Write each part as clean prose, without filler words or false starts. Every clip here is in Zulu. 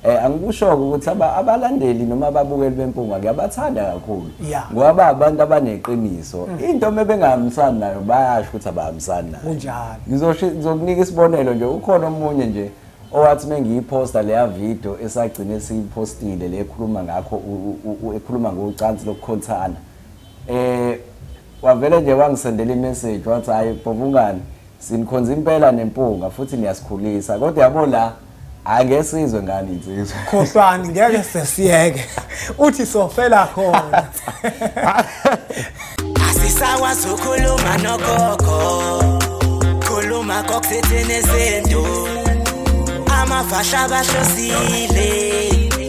Angikusho ukuthi abalandeli noma ababukeli bempunga ngiyabathanda kakhulu ngoba abantu abaneqiniso into mebengahambisani nayo bayasho ukuthi abahambisani nayo kunjalo ngizokunika isibonelo nje ukhona omunye nje owathi mengiyiposta leya video esagcina siyipostile le ekhuluma ngakho ekhuluma ngocansi lokukhothana wavele nje wangisendela imessage wathi hayi bovungani sinikhonza impela nempunga futhi niyasikhulisa kodwa yabo la angesizwe ngani insizwe khohlwani ngeke sesiyeke uthi sofela khona asisakwazi ukukhuluma nogogo khuluma kokusethi nezinto amavasha abahlosile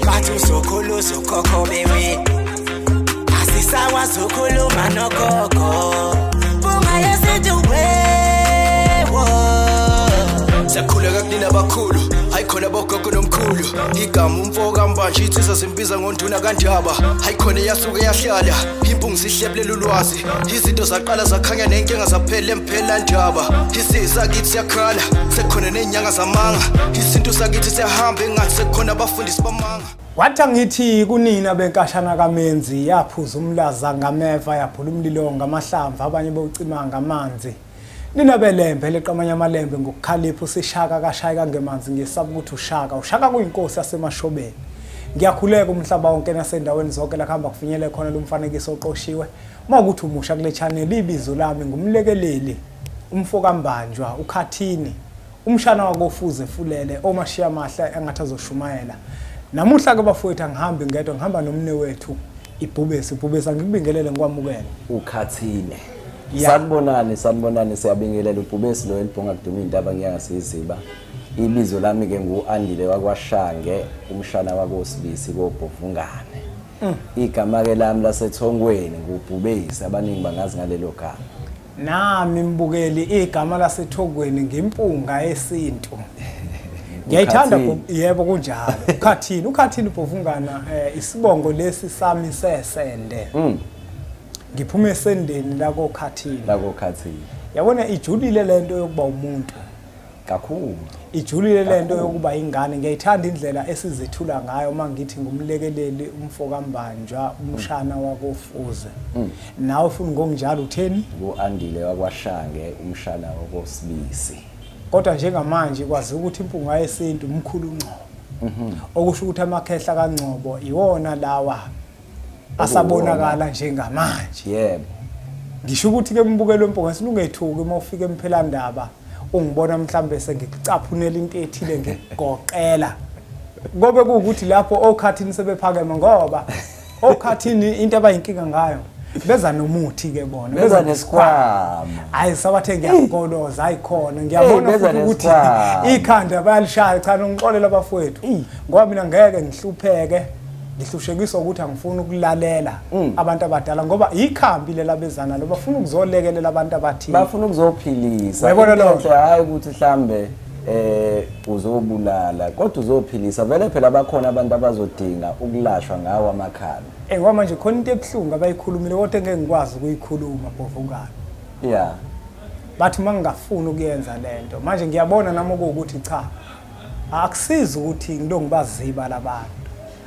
bathi usokhuluza ugogo bewe asisakwazi ukukhuluma nogogo bungayesethi wewo sakhuleka kunina abakhulu hayikhona bogogo nomkhulu igama umfoka mbanje itsisa simbiza ngonduna kanjaba hayikhona yasuke yahlala impungu sihlebelela ulwazi izinto zaqala zakhanya nenkinga zaphela emphela njaba isisa kithi siyakhala sekhona nenyanga zamanga izinto sakithi siyahamba engathi sekhona abafundisi bamanga wathi ngithi kunina benkashana kaMenzi yaphuza umlaza ngameva yaphula umlilo ngamahlamvu abanye bocima ngamanzi nina belembe leqamanya amalembe ngokukhalipha usishaka kashayika ngemanzi ngesaba ukuthi ushaka kuyinkosi yasemashobeni ngiyakhuleka umhlaba wonke nasendaweni zonke la khamba kufinyele khona lo mfanekiso oqoshiwe makuthi umusha kule channel ibizo lami ngumlekeleli umfoka mbanjwa ukhathini umshana wakofuze fulele omashiya mahla engathi azoshumayela namuhla ke bafowethu angihambi ngedwa ngihamba nomne wethu ibhubesi ngikubingelele ngikwamukele ukhathine sanibonani siyabingelela ubhubesi lo elibhonga kuduma indaba ngiyangasiziba ibizo lami ke nguandile wakwaShange umshana wakosibisi koBhovungane igama ke lami lasethongweni ngubhubesi abaningi bangazi ngalelo gama nami mbukeli igama lasethongweni ngempunga esintu ngiyayithanda yebo kunjalo ukhathini uBhovungana isibongo lesi sami sesende ngiphume esendeni la kokhathini yabona ijulile lento yokuba umuntu kakhulu ijulile lento yokuba ingane ngiyayithanda indlela esizethula ngayo mangithi ngumlekeleli umfoka mbanjwa umshana wakofuze nawe ufuna ngokunjalo utheni nguandile wakwaShange umshana wakosibisi kodwa njengamanje kwazi ukuthi impunga yesintu umkhulu uNgcobo okusho ukuthi amakhehla kaNgcobo iwona lawa asabonakala njengamanje yebo ngisho ukuthi ke mbukelo wempunga silungethuki uma ufika emphelandaba ungibona mhlambe sengikucaphunela into ethile ngigoqela ngobe kuukuthi lapho okhathini sebephakeme ngoba okhathini into abayinkinga ngayo beza nomuthi ke bona beza nesikhwama hayi sabathe ngiyakoloza ayikhona ngiyabona ukuthi ikhanda bayalishaya cha ngixolela abafowethu ngoba mina ngeke ngihlupheke ngihlushekiswa ukuthi angifuni ukulalela abantu abadala ngoba ikhambi lelabezana lo bafuna ukuzolekelela abantu abathile bafuna ukuzophilisa uyabona lo hayi ukuthi mhlambe uzobulala kodwa uzophilisa vele phela bakhona abantu abazodinga ukulashwa ngawo amakhala ngoba manje khona into ebhlungu abayikhulumile kodwa ngeke ngikwazi ukuyikhuluma Bhovungana bathi mangingafuni ukuyenza lento manje ngiyabona nami ukuthi cha akusizi ukuthi ngilongibaziba labantu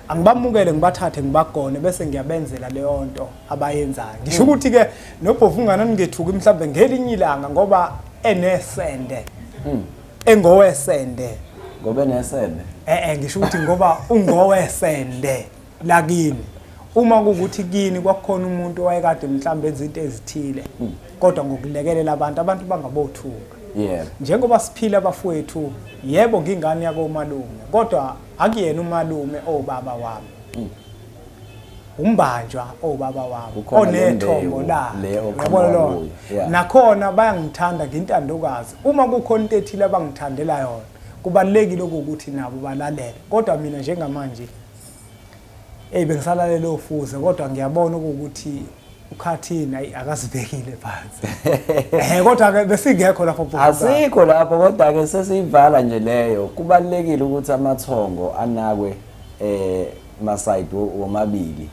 angibamukele ngibathathe ngibagone bese ngiyabenzela leyo nto abayenzayo ngisho ukuthi ke noBhovungana ningethuki mhlambe ngelinye ilanga ngoba enesende engowesende ngoba nesende ngisho ukuthi ngoba ungowesende lakini uma kuukuthi kini kwakhona umuntu owayekade mhlambe izinto ezithile kodwa ngokulekelela abantu bangabothuka yebo njengoba siphila abafowethu yebo ngingane yako malume kodwa akuyena umalume obaba wami umbanjwa obaba wami onethombo la yabona lo nakhona bayangithanda ngintandokazi uma kukhona into ethile abangithandela yona kubalekile ukuthi nabo balalele kodwa mina njengamanje bengisalalela ofuze kodwa ngiyabona ukuthi ukhathini akazibekile phansi kodwa ke besingekho lapho asikho lapho kodwa ke sesiyivala nje leyo kubalekile ukuthi amathongo anakwe masayidi womabili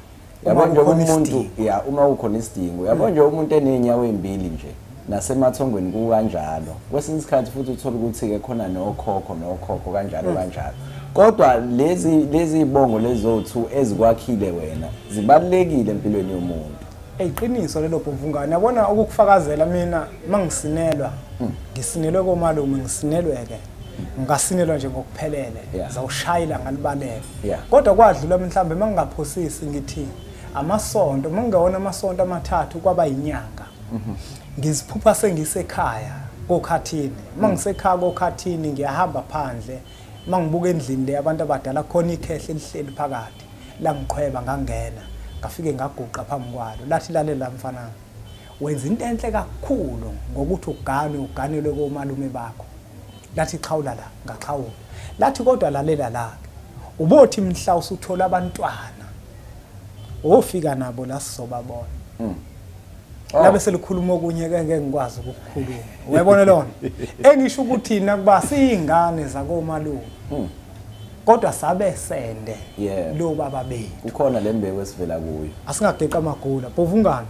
yabona nje umuntu uma ukhona isidingo yabona nje umuntu enenyawo embili nje nasemathongweni kukanjalo kwesinye isikhathi futhi uthola ukuthi ke khona nokhokho kanjalo kodwa lezi ibongo lezo2 ezikwakhile wena zibalekile empilweni yomuntu. Eyiqiniso lelo bhuvungane yabona ukufakazela mina mangisinelwa ngisinelwe komalume ngisinelweke ngasinelwa nje ngokuphelele zawushayila ngalibaleka kodwa kwadlula mhlambe mangingaphosisi ngithi amasonto mangewona amasonto amathathu kwaba inyanga ngiziphupha sengisekhaya kokhathini mangisekhaya kokhathini ngiyahamba phandle mangibuka endlini le abantu abadala khona ikhehle elihleli phakathi la ngiqhweba ngangena ngafike ngaguqa phambi kwalo lathi lalela mfana wenza into enhle kakhulu ngokuthi uganelwe komalume bakho lathi xhawula la ngaxhawula lathi kodwa lalela la ubothi mhla usuthola abantwana ofika nabo la sizobabona labe selikhuluma okunye ke ngeke ngikwazi ukukhuluma uyabona lona engisho ukuthi thina kuba siyingane zakomalume kodwa sabe sende lo baba bethu kukhona lembewu esivela kuyo asingageqa amagula bovungana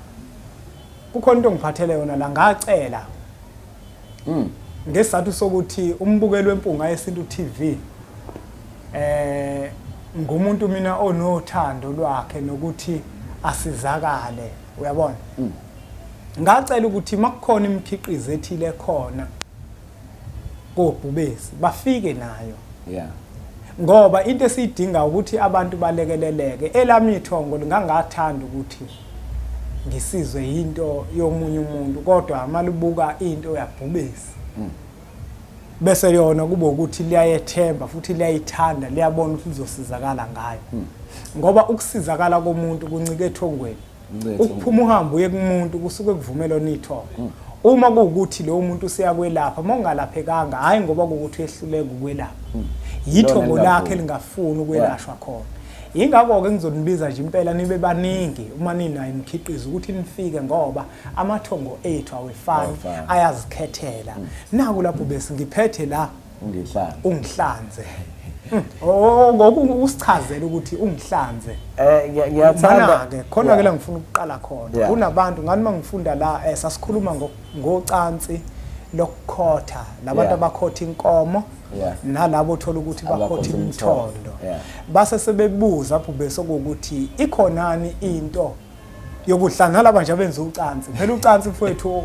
kukhona into ngiphathele yona la ngacela ngesizathu sokuthi umbukelo wempunga yesintu TV ngumuntu mina onothando lwakhe nokuthi asizakale uyabona ngacela ukuthi makukhona imikhiqizo ethile khona kobhubesi bafike nayo ngoba into esiyidinga ukuthi abantu balekeleleke elami ithongo ngangathanda ukuthi ngisizwe into yomunye umuntu kodwa malibuka into yabhubesi bese yona kube ukuthi liyayethemba futhi liyayithanda liyabona ukuthi uzosizakala ngayo ngoba ukusizakala komuntu kuncike ethongweni ukuphuma uhambo uye kumuntu kusuke kuvumela onithongo uma kuwukuthi lo muntu usiyakwelapha mongalaphekanga hayi ngoba ukuthi uyehluleka ukwelapha yithongo lakhe lingafuni ukwelashwa khona ingakho ke ngizonibiza nje impela nibe baningi uma ninayo imikhiqizo ukuthi nifike ngoba amathongo ethu awefani ayazikhethela naku lapho bese ngiphethe la ungihlanze ngokusichazela ukuthi ungihlanze ngiyathanda ke khona ke la ngifuna ukuqala khona kunabantu ngani mangifunda la sasikhuluma ngocansi lokukhotha labantu abakhotha inkomo nalabo thola ukuthi bakhotha imthondo base sebebuza apho bese ukuthi ikhonani into yokuhlangana labanje abenza ucansi phela ucansi mfowethu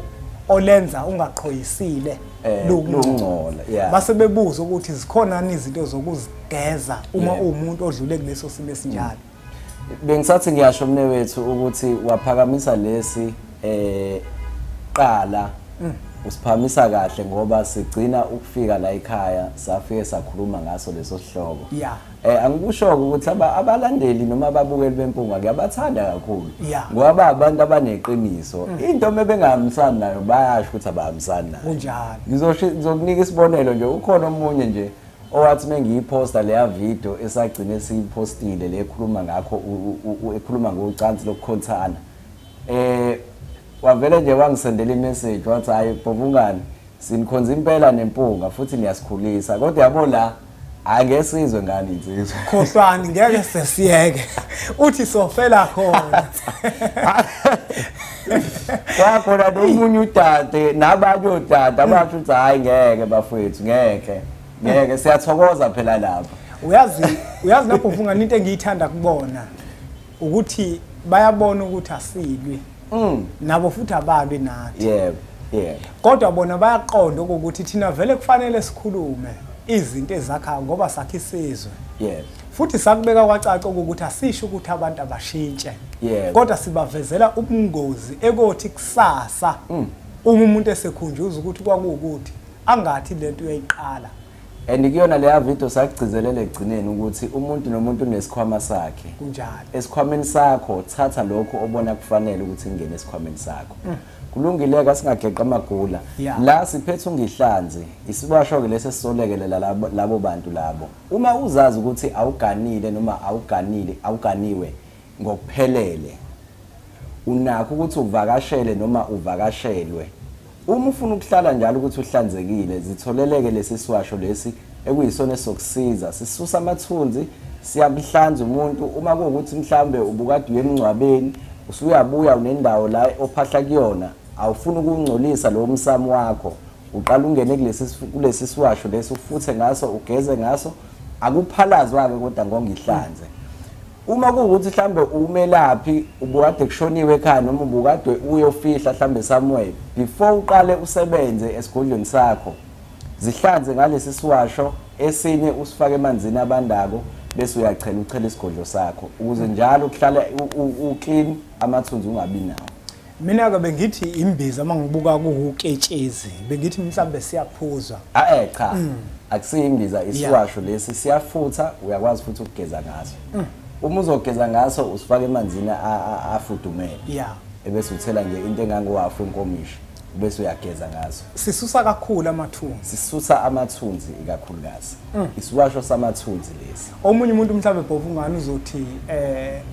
olenza ungaqhoyisile lokungcola base bebuza ukuthi zikhonani izinto zokuzigeza uma umuntu odlule kuleso simo esinjalo bengisathi ngiyasho mne wethu ukuthi waphakamisa lesi qala usiphamisa kahle ngoba sigcina ukufika la ekhaya safike sakhuluma ngaso leso sihloko angikusho ukuthi abalandeli noma ababukeli bempunga kuyabathanda kakhulu ngoba abantu abaneqiniso into mebengahambisani nayo bayasho ukuthi abahambisani nayo kunjalo ngizokunika isibonelo nje ukhona omunye nje owathi mengiyiposta leya video esagcina siyipostile le ekhuluma ngakho ekhuluma ngocansi lokukhothana wavele nje wangisendela imessage wathi hayi bovungani sinikhonza impela nempunga futhi niyasikhulisa kodwa yabo la angesizwe ngani insizwe khohlwani ngeke sesiyeke uthi sofela khona wakhona nomunye udade nabanye odade abasho ukuthi hayi ngeke bafethu ngeke siyathokoza phela lapha uyazi lapho uvungani into engiyithanda kubona ukuthi bayabona ukuthi asilwi nabo futhi ababi nathi kodwa bona bayaqonda ukuthi thina vele kufanele sikhulume izinto ezakha ngoba sakhe isizwe futhi sakubeka kwacaca ukuthi asisho ukuthi abantu abashintshe kodwa sibavezela ubungozi ekothi kusasa uma umuntu esekhunjuza ukuthi kwakuwukuthi angathi lento uyayiqala andikuyona leya video sakugcizelele egcineni ukuthi umuntu nomuntu unesikhwama sakhe kunjalo esikhwameni sakho thatha lokho obona kufanele ukuthi ingene esikhwameni sakho kulungileka singageqa amagula la siphethe Ungihlanze isiwasho ke lese sisolekelela labo bantu labo uma uzazi ukuthi awuganile noma awuganiwe ngokuphelele unakho ukuthi uvakashele noma uvakashelwe uma ufuna ukuhlala njalo ukuthi uhlanzekile zitholeleke lesi siwasho lesi ekuyisona esokusiza sisusa amathunzi siyabihlanza umuntu uma kuwukuthi mhlambe ubukade uyemncwabeni usuyabuya unendawo la ophahla kuyona awufuna ukungcolisa lo msamo wakho uqala ungene kulesi siwasho lesi ufuthe ngaso ugeze ngaso akuphalazwa ke kodwa ngongihlanze uma kuukuthi mhlambe umelaphi ubukade kushoniwe ekhaya noma ubukade uyofihla mhlambe somewhere before uqale usebenze esigodlweni sakho zihlanze ngalesi siwasho esinye usifake emanzini abandako bese uchela isigodlo sakho ukuze njalo kuhlala uclean amathunzi ungabi nawo. Mina ke bengithi imbiza mangibuka kuuketshezi bengithi mhlambe siyaphuzwa cha akusiyimbiza isiwasho lesi siyafutha uyakwazi futhi ukugeza ngaso uma uzogeza ngaso usifaka emanzini afudumele ebese uthela nje into engangowafu enkomishi bese uyageza ngaso. Sisusa kakhulu amathunzi. Sisusa amathunzi ikakhulukazi. Isiwasho samathunzi lesi. Omunye umuntu mhlawumbe bhovungana uzothi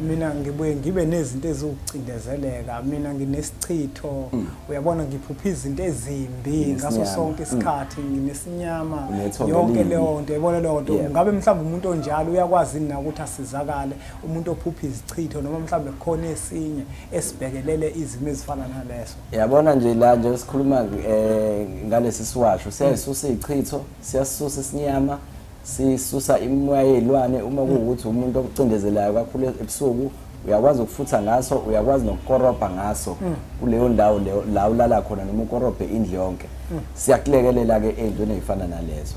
mina ngibuye ngibe nezinto ezokucindezeleka, mina nginesichitho, uyabona ngiphupha izinto ezimbi ngaso sonke isikhathi, nginesinyama, yonke leyo nto, yabona leyo nto. Ngabe mhlawumbe umuntu onjalo uyakwazi na ukuthi asizakale, umuntu ophupha izichitho noma mhlawumbe khona esinye esibhekelele izimo ezifana naleso. Yabona nje la nje sikhuluma ngalesi siwasho siyasusa izichitho, siyasusa isinyama, sisusa imoya yezilwane uma kuukuthi umuntu okucindezelayo kakhulu ebusuku uyakwazi ukufutha ngaso, uyakwazi nokukorobha ngaso kuleyo ndawo la ulala khona noma ukorobhe indlu yonke. Siyakulekelela ke ezintweni ezifana nalezo.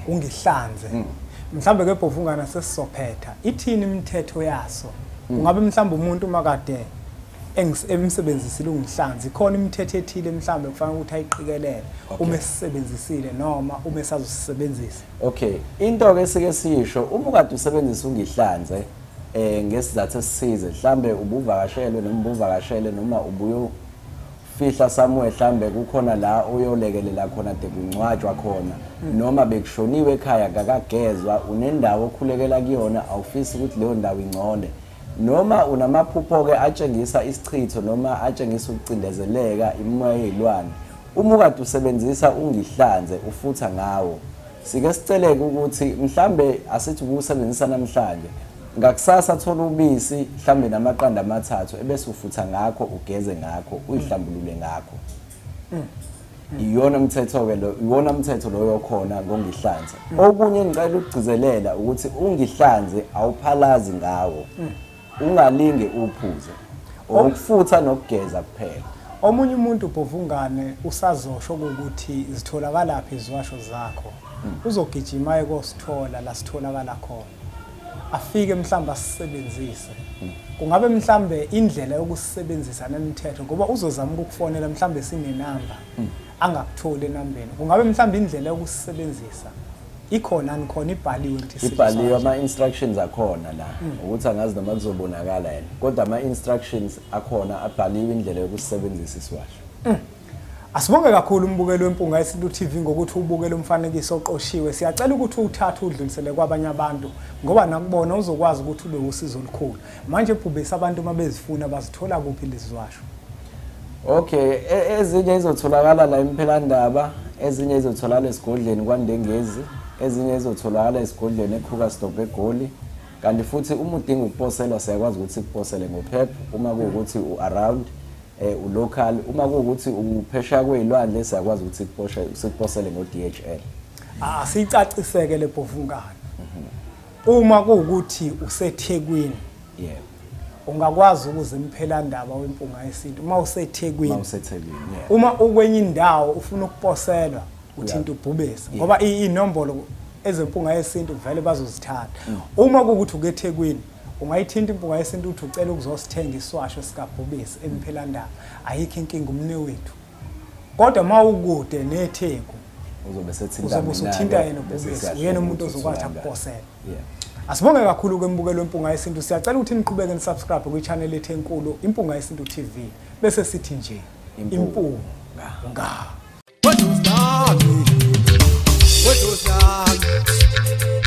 Ungihlanze. Mhlambe ke bhovungana sesizophetha ithini imithetho yaso. Ungabe mhlambe umuntu makade emsebenzisile ungihlanze ikhona imithetho ethile mhlambe kufanele ukuthi ayiqikelele uma esebenzisile noma uma esazosebenzisa. Okay, into ke sike sisho uma ukade usebenzisa ungihlanze ngesizathu esisize mhlambe ubuvakashelwe noma ubuvakashele noma ubuyo fihla somewhere mhlambe kukhona la uyolekelela khona de kungcwatshwa khona noma bekushoniwe ekhaya akagezwa unendawo okhulekela kuyona awufisi ukuthi leyo ndawo ingcole noma unamaphupho ke atshengisa isichitho noma atshengisa ukucindezeleka imoya yezilwane uma ukade usebenzisa ungihlanze ufutha ngawo sike siceleke ukuthi mhlambe asithi ukusebenzisa namhlanje ngakusasa thola ubisi mhlambe namaqanda amathathu ebese ufutha ngakho ugeze ngakho uyihlambulule ngakho. Iyona umthetho ke lo, iwona umthetho lo yokhona ngongihlanze. Okunye ngicela ukugcizelela ukuthi ungihlanze awuphalazi ngawo. Ungalinge uphuze. Ukufutha nokugeza kuphela. Omunye umuntu bhovungane usazosho ukuthi zitholakala laphi iziwasho zakho. Uzogijima ekosithola la sitholakala khona. Afike mhlamba asisebenzise. Kungabe mhlambe indlela yokusebenzisa nemithetho ngoba uzozama ukukufonela mhlambe sinenamba angakutholi enambeni. Kungabe mhlambe indlela yokusebenzisa ikhona nikhona ibhaliwe ukuthi ibhaliwe ama instructions akhona la ukuthi angazi noma kuzobonakala yena kodwa ama instructions akhona abhaliwe indlela yokusebenzisa isiwasho. Asibonge kakhulu umbukelo wempunga yesintu TV ngokuthi ubukele umfanekiso oqoshiwe. Siyacela ukuthi uthathe udlulisele kwabanye abantu ngoba nakubona uzokwazi ukuthi ube usizo olukhulu. Manje bhubesa abantu mabezifuna bazithola kuphi leziwasho. Okay, ezinye izotholakala la eMphelandaba, ezinye izotholakala esigodleni kwaNdengezi, ezinye izotholakala esigodleni eKrugerstop eGoli. Kanti futhi uma udinga ukuposela siyakwazi ukuthi sikuposele ngophepha uma kuukuthi uaround ulocal uma kuukuthi uphesha kwezilwandle siyakwazi ukuthi sikuposele ngoDHL. Sicaciseke le bhovungana. Uma kuukuthi useThekwini ungakwazi ukuze eMphelandaba wempunga yesintu uma useThekwini. Uma ukwenye indawo ufuna ukuposelwa uthinta ubhubesi ngoba inombolo ezempunga yesintu vele bazozithatha. Uma kuukuthi ukeThekwini ungayithinta impunga yesintu uthi ucela ukuzosithenga isiwasho sikabhubesi eMphelandaba ayikho inkinga umne wethu. Kodwa mawukude neTheku uzobe usuthinta yena ubhubesi uyena umuntu ozokwathi akuposela. Asibonge kakhulu kwembukelo wempunga yesintu. Siyacela ukuthi niqhubeke nisubscribe kwi-channel yethu enkulu Impunga Yesintu TV bese sithi nje impunga. What was that?